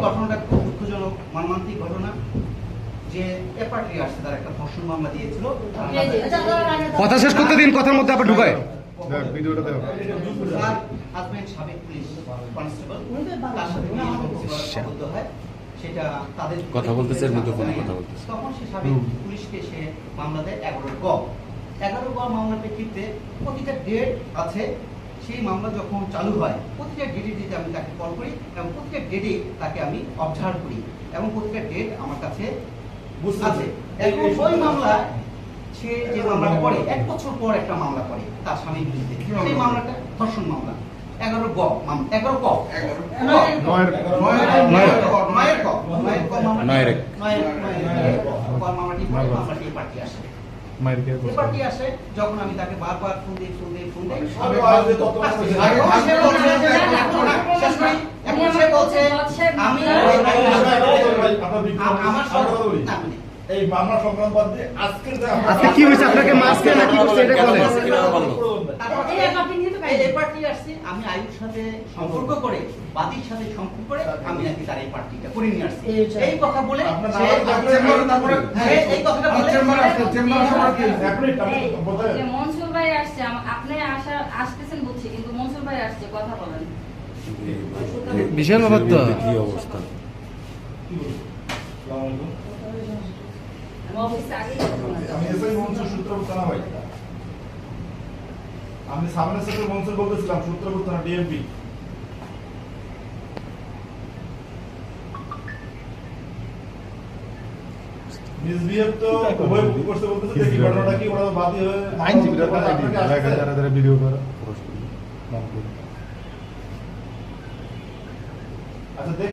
ঘটনাটা খুব দুঃখজনক, মর্মান্তিক ঘটনা যে এপার্টি আসছে তার একটা ধর্ষণ মামলা দিয়েছিল। কথা শেষ করতে দিন, কথার মধ্যে আবার ঢুকায় ভিডিওটা দেখো। তার হাজবেন্ড সাবেক পুলিশ কনস্টেবল, তার সাথে আবদ্ধ হয়, সেটা তাদের কথা বলতেছে, এর মধ্যে ফোনে কথা বলতেছে। তখন সে সাবেক পুলিশকে সে মামলা দেয় 11 গ মামলার প্রেক্ষিতে প্রতিটা ডেট আছে। সেই মামলা যখন চালু হয় প্রতিটা ডেটে আমি তাকে কল করি এবং প্রতিটা ডেটে তাকে আমি অবজার্ভ করি এবং প্রতিটা ডেট আমার কাছে আছে। এখন ওই মামলা সে যে মামলা করে 1 বছর পর একটা মামলা করে তার স্বামীর বিরুদ্ধে, সেই মামলাটা ধর্ষণ মামলা। 11 গ মামলাটি পার্টি আসে। পার্টি আসে যখন আমি তাকে বারবার ফোন দিই সে বলছে আমি আমার এই মামলা সংক্রান্ত আজকের আজকে কি হয়েছে, আপনাকে মাস্কে নাকি করছে এটা বলেন। এই পার্টি আসছে, আমি আয়ুর সাথে সম্পর্ক করে, বাদীর সাথে সম্পর্ক করে আমি নাকি তার এই পার্টিটা করে নিয়ে আসছি। এই কথা বলে এই কথাটা বলে মনসুর ভাই আসছে, আপনি আসতেছেন বুঝছি, কিন্তু মনসুর ভাই আসছে, কথা বলেন। বিশাল ব্যাপার তো। কি অবস্থা? আমি এসআই মনসুর সূত্রগুপ্ত না ভাই, আমি সামনে সাথে মনসুর বলতেছিলাম, সূত্রগুপ্ত না ডিএমপি। মিসবিহেভ তো উভয় করতে বলতেছে, দেখি ঘটনাটা কি, ওরা বাদী হয়ে আইনজীবীরা যারা ভিডিও করে। আচ্ছা।